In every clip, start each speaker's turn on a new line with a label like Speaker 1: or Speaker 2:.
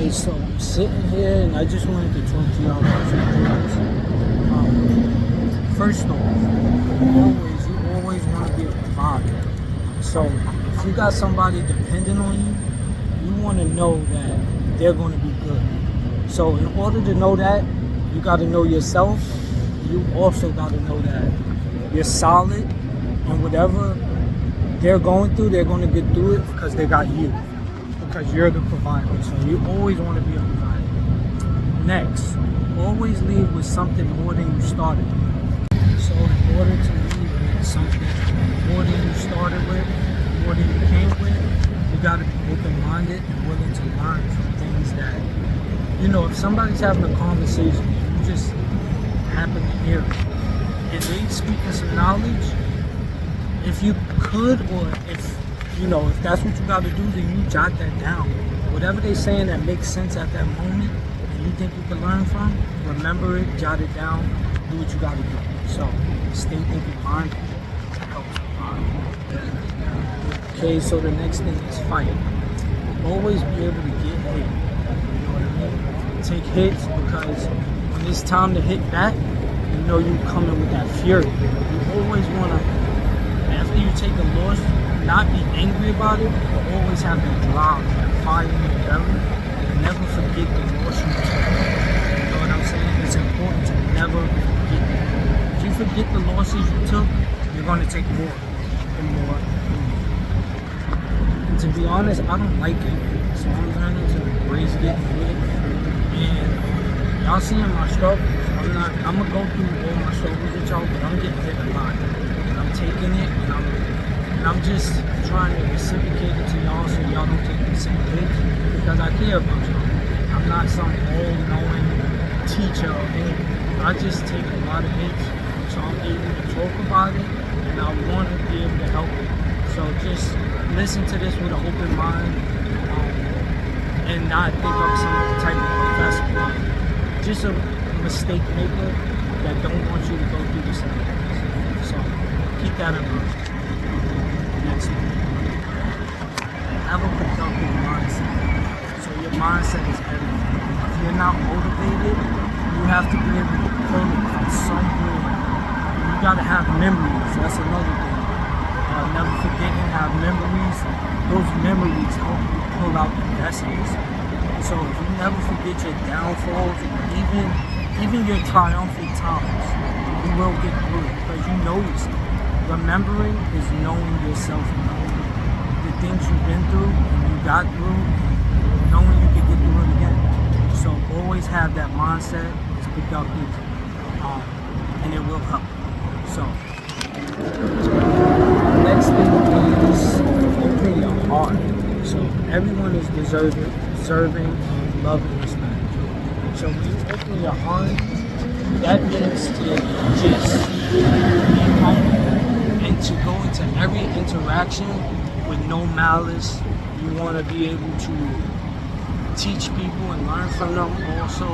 Speaker 1: Okay, so I'm sitting here and I just wanted to talk to y'all about some things. First off, you always want to be a provider. So if you got somebody dependent on you, you want to know that they're going to be good. So in order to know that, you got to know yourself. You also got to know that you're solid, and whatever they're going through, they're going to get through it because they got you. Because you're the provider. So you always want to be a provider. Next, always leave with something more than you started with. So in order to leave with something more than you started with, more than you came with, you got to be open-minded and willing to learn from things that, if somebody's having a conversation, you just happen to hear it, and they speaking some knowledge, if you could, or if that's what you got to do, then you jot that down. Whatever they're saying that makes sense at that moment and you think you can learn from, remember it, jot it down, do what you got to do. So stay thinking mindful. Okay, so the next thing is fight. Always be able to get hit. You know what I mean? Take hits, because when it's time to hit back, you coming with that fury. You always want to, after you take a loss, not be angry about it, but always have that drive, that fire in your belly, and never forget the loss you took. You know what I'm saying? It's important to never forget that. If you forget the losses you took, you're going to take more and more and more. And to be honest, I don't like it, so I'm learning to embrace getting hit. And y'all seeing my struggles. I'm going to go through all my struggles with y'all, but I'm getting hit a lot. And I'm taking it, and I'm just trying to reciprocate it to y'all so y'all don't take the same hits, because I care about y'all. I'm not some all-knowing teacher or anything. I just take a lot of hits, so I'm able to talk about it, and I want to be able to help it. So just listen to this with an open mind, and not think I'm some type of professor. Just a mistake maker that don't want you to go through the same things. So keep that in mind. Next one. Have a productive mindset. So your mindset is everything. If you're not motivated, you have to be able to pull it from somewhere. You gotta have memories. That's another thing. Never forgetting, have memories. Those memories help you pull out the lessons. So if you never forget your downfalls, even your triumphant times, you will get through it because you know yourself. Remembering is knowing yourself and knowing the things you've been through and you got through, and knowing you can get through it again. So always have that mindset. It's productive, and it will help. So the next thing is open your heart. So everyone is deserving of love and respect. So when you open your heart, that means to just be humble and to go into every interaction with no malice. You want to be able to teach people and learn from them. Also,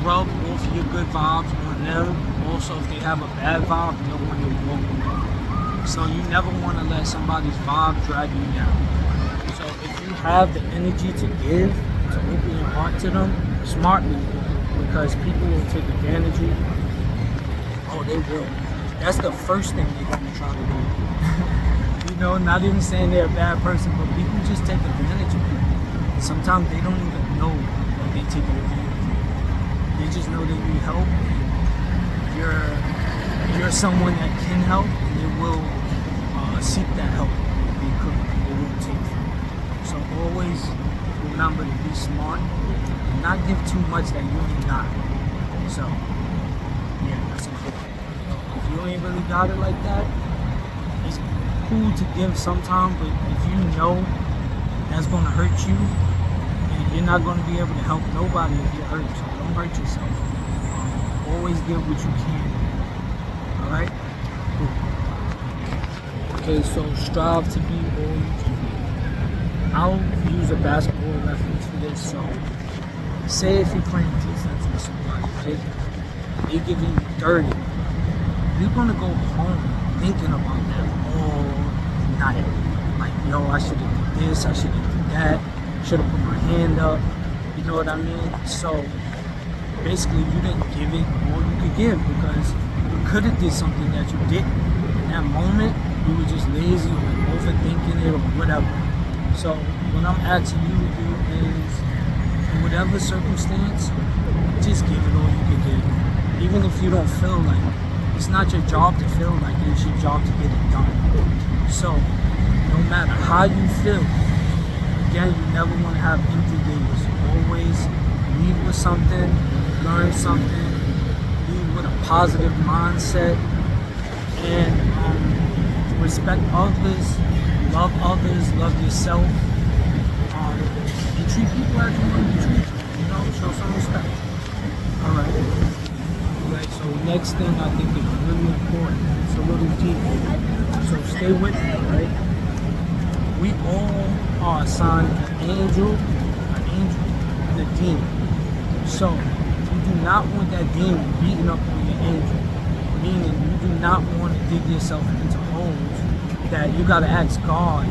Speaker 1: rub off your good vibes on them. Also, if they have a bad vibe, you don't want to walk away. So you never want to let somebody's vibe drag you down. So if you have the energy to give, to open your heart to them, smartly, because people will take advantage of you. Oh, they will. That's the first thing they're going to try to do. Not even saying they're a bad person, but people just take advantage of people. Sometimes they don't even know that they're taking advantage of you. They just know they need help, and you're someone that can help, and they will seek that help if they could. They won't take it. So always remember to be smart and not give too much that you ain't got. So yeah, that's important. If you ain't really got it like that, it's cool to give sometimes, but if you know that's gonna hurt you, and you're not gonna be able to help nobody if you're hurt, so don't hurt yourself. Always give what you can. Alright? Cool. Okay, so strive to be all you can be. I'll use a basketball reference for this. So, say if you're playing defense with somebody, right? They're giving you 30. You're gonna go home thinking about that all night. Like, yo, I should have did this, I should have did that, should have put my hand up. You know what I mean? So basically, you didn't give it all you could give because you could have did something that you didn't. In that moment, you were just lazy or overthinking it or whatever. So what I'm asking you to do is, in whatever circumstance, just give it all you can give. Even if you don't feel like it. It's not your job to feel like it, it's your job to get it done. So, no matter how you feel, again, you never want to have empty days. Always leave with something, learn something, leave with a positive mindset, and respect others, love yourself, and treat people as you want to be treated. You know, show some respect. Alright. Right, so next thing I think is really important. It's a little deep. So stay with me, right? We all are assigned an angel, and a demon. So you do not want that demon beating up on your angel. Meaning you do not want to dig yourself into holes that you gotta ask God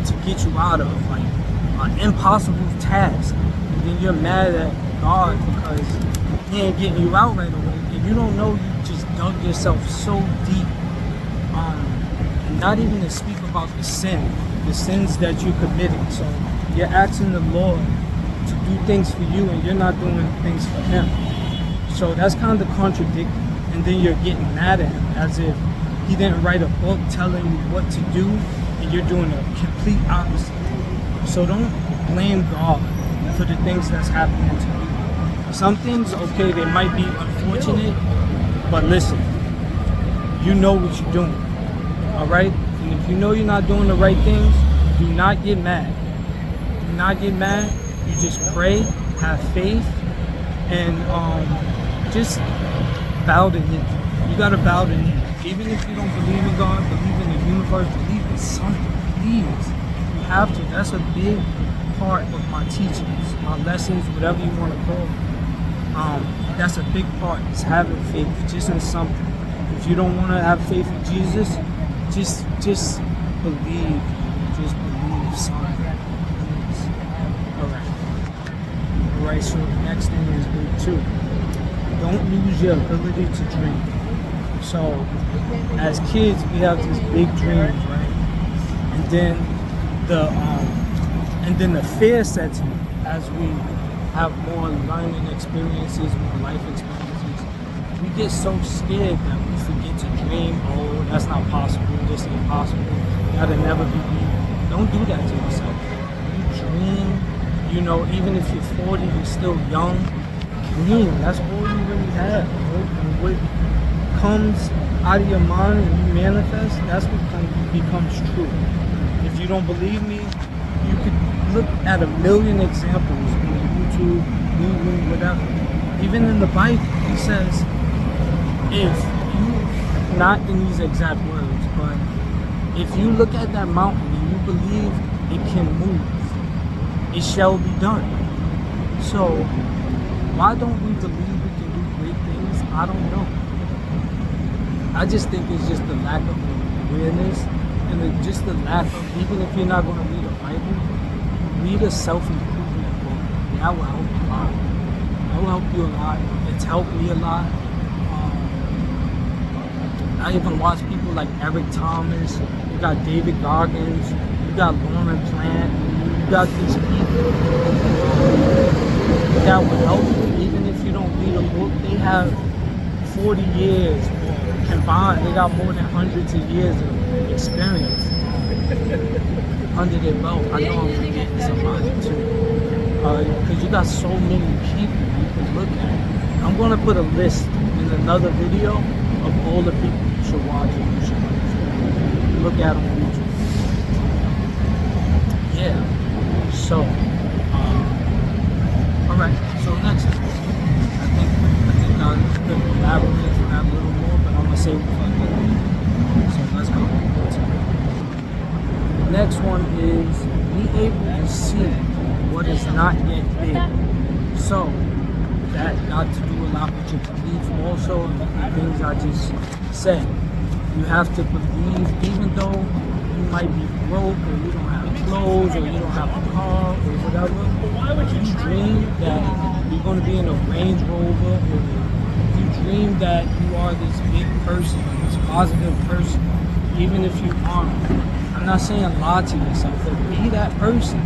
Speaker 1: to get you out of. Like an impossible task. And then you're mad at God because he ain't getting you out right away. You don't know you just dug yourself so deep. And not even to speak about the sins that you committed. So you're asking the Lord to do things for you and you're not doing things for him. So that's kind of contradicting. And then you're getting mad at him as if he didn't write a book telling you what to do and you're doing a complete opposite. So don't blame God for the things that's happening to you. Some things, okay, they might be unfortunate, but listen, you know what you're doing, all right? And if you know you're not doing the right things, do not get mad. Do not get mad. You just pray, have faith, and just bow the knee. You gotta bow the knee. Even if you don't believe in God, believe in the universe, believe in something, please. You have to. That's a big part of my teachings, my lessons, whatever you want to call it. That's a big part, is having faith just in something. If you don't want to have faith in Jesus, just believe. Just believe something. Please. Alright, so the next thing is big too. Don't lose your ability to dream. So, as kids, we have these big dreams, right? And then the fear sets in as we have more learning experiences, more life experiences. We get so scared that we forget to dream. Oh, that's not possible. This ain't possible. That'll never be me. Don't do that to yourself. You dream. You know, even if you're 40, you're still young. Dream. That's all you really have. And what comes out of your mind and you manifest, that's what becomes true. If you don't believe me, you could look at a million examples on YouTube, Google, whatever. Even in the Bible, it says, if you, not in these exact words, but if you look at that mountain and you believe it can move, it shall be done. So, why don't we believe we can do great things? I don't know. I just think it's just the lack of awareness and just the lack of, even if you're not going to read a Bible, read a self-improvement book. That will help you a lot. That will help you a lot. It's helped me a lot. I even watch people like Eric Thomas. You got David Goggins. You got Lauren Plant. You got these people that will help you even if you don't read a book. They have 40 years combined. They got more than hundreds of years of experience under their belt. I know I'm forgetting somebody too. Because you got so many people you can look at. I'm going to put a list in another video of all the people you should watch and you should understand. Look at them on YouTube. Yeah. So, alright. So next, I think I could elaborate on that a little more, but I'm going to save it for another video. So let's go. The next one is be able to see what is not yet big. So that got to do a lot with your belief also, and the things I just said. You have to believe, even though you might be broke, or you don't have clothes, or you don't have a car, or whatever. If you dream that you're going to be in a Range Rover, or if you dream that you are this big person, this positive person, even if you aren't, I'm not saying lie to yourself, but be that person.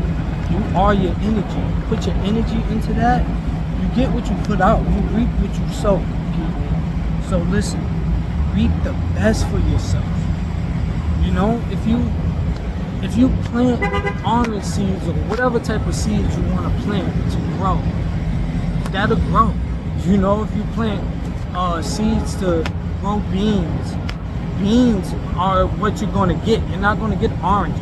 Speaker 1: You are your energy. You put your energy into that, you get what you put out. You reap what you sow, people. So listen, reap the best for yourself. You know, if you plant almond seeds or whatever type of seeds you want to plant to grow, that'll grow. You know, if you plant seeds to grow beans, beans are what you're going to get. You're not going to get oranges.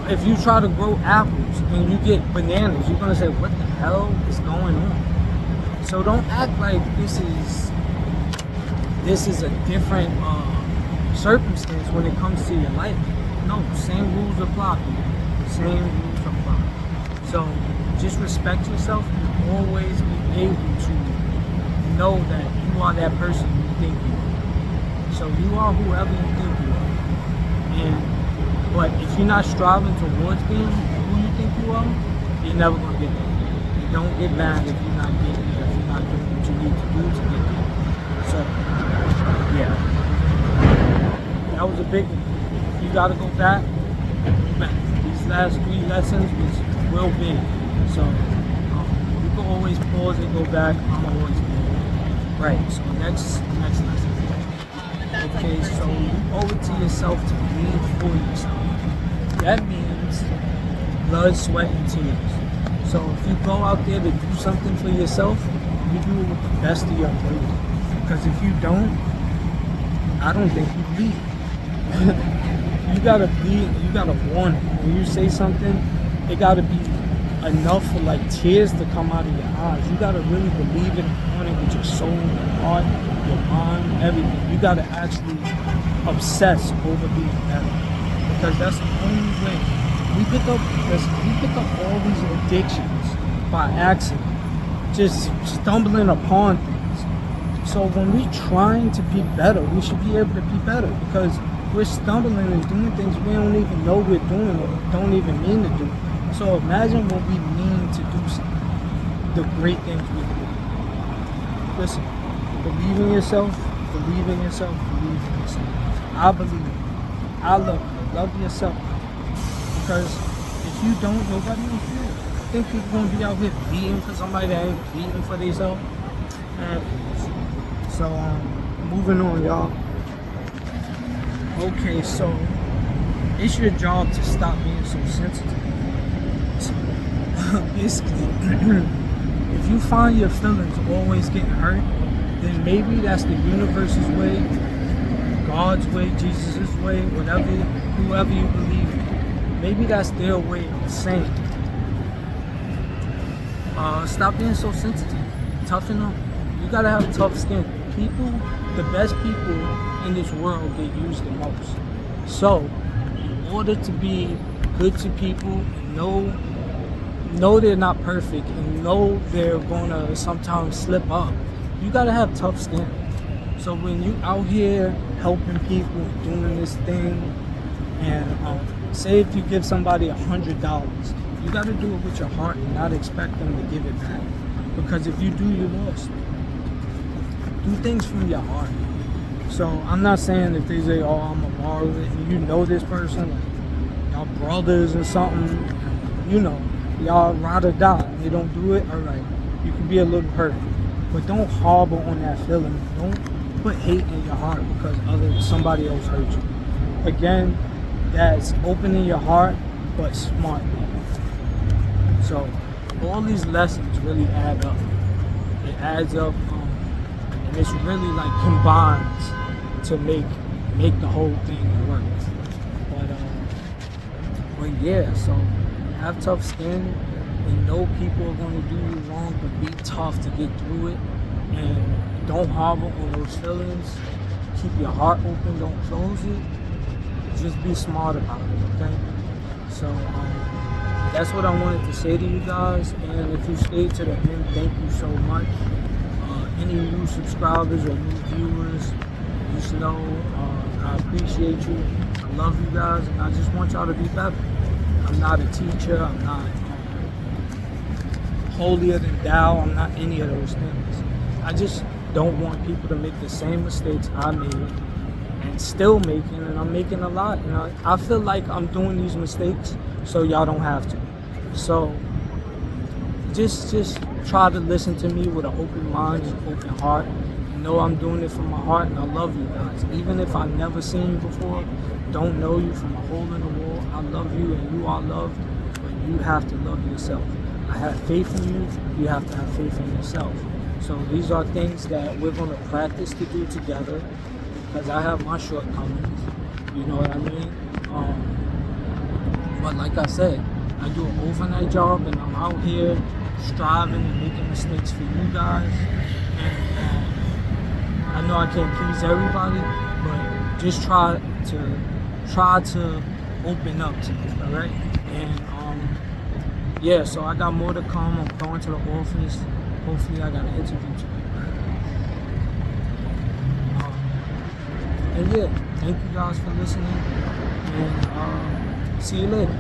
Speaker 1: If you try to grow apples and you get bananas, you're going to say, what the hell is going on? So don't act like this is a different circumstance when it comes to your life. No, same rules apply, people. Same rules apply. So just respect yourself and always be able to know that you are that person you think you are. So you are whoever you think you are. But if you're not striving towards being who you think you are, you're never going to get there. You don't get mad if you're not getting there, if you're not doing what you need to do to get there. So, yeah. That was a big one. If you got to go back, these last 3 lessons was real big. So, you can always pause and go back. I'm always good. Right, so next lesson. Okay, so you owe it to yourself to bleed for yourself. That means blood, sweat, and tears. So if you go out there to do something for yourself, you do it with the best of your ability. Because if you don't, I don't think you bleed. You gotta bleed, you gotta want it. When you say something, it gotta be enough for like tears to come out of your eyes. You gotta really believe it and want it with your soul, your heart, your mind, everything. You gotta actually obsess over being better, because that's the only way. We pick up all these addictions by accident, just stumbling upon things. So when we're trying to be better, we should be able to be better, because we're stumbling and doing things we don't even know we're doing or don't even mean to do. So imagine when we mean to do something, the great things we do. Listen, believe in yourself, believe in yourself, believe in yourself. I believe. I love you. Love yourself. Because if you don't, nobody will feel it. I think people gonna be out here beating for somebody that ain't beating for themselves. So moving on, y'all. Okay, so it's your job to stop being so sensitive. So basically, if you find your feelings always getting hurt, then maybe that's the universe's way, God's way, Jesus' way, whoever you believe in. Maybe that's their way of saying, stop being so sensitive. Toughen up. You gotta have tough skin. People, the best people in this world get used the most. So, in order to be good to people and know they're not perfect and know they're gonna sometimes slip up, you gotta have tough skin. So when you out here helping people, doing this thing, and say if you give somebody $100, you gotta do it with your heart and not expect them to give it back. Because if you do, you lost. Do things from your heart. So I'm not saying if they say, oh, I'm a borrower, and you know this person, like y'all brothers or something, you know, y'all ride or die, and they don't do it, alright, you can be a little hurt. But don't harbor on that feeling. Don't put hate in your heart because somebody else hurt you. Again, that's opening your heart, but smartly. So all these lessons really add up. It adds up, and it's really like combines to make the whole thing work. But yeah, so have tough skin and know people are going to do you wrong, but be tough to get through it, and don't harbor on those feelings. Keep your heart open, don't close it. Just be smart about it, okay? So that's what I wanted to say to you guys, and if you stayed to the end, thank you so much. Any new subscribers or new viewers, just know I appreciate you. love you guys, and I just want y'all to be better. I'm not a teacher. I'm not holier than thou. I'm not any of those things. I just don't want people to make the same mistakes I made and still making, and I'm making a lot. And I feel like I'm doing these mistakes so y'all don't have to. So just try to listen to me with an open mind and open heart. You know I'm doing it from my heart, and I love you guys. Even if I've never seen you before, don't know you from a hole in the wall, I love you and you are loved, but you have to love yourself. I have faith in you, you have to have faith in yourself. So these are things that we're going to practice to do together, because I have my shortcomings, you know what I mean? But like I said, I do an overnight job, and I'm out here striving and making mistakes for you guys. And I know I can't please everybody, but just try to open up to me, all right? And yeah, so I got more to come. I'm going to the office. Hopefully I got an interview today. And yeah, thank you guys for listening, and see you later.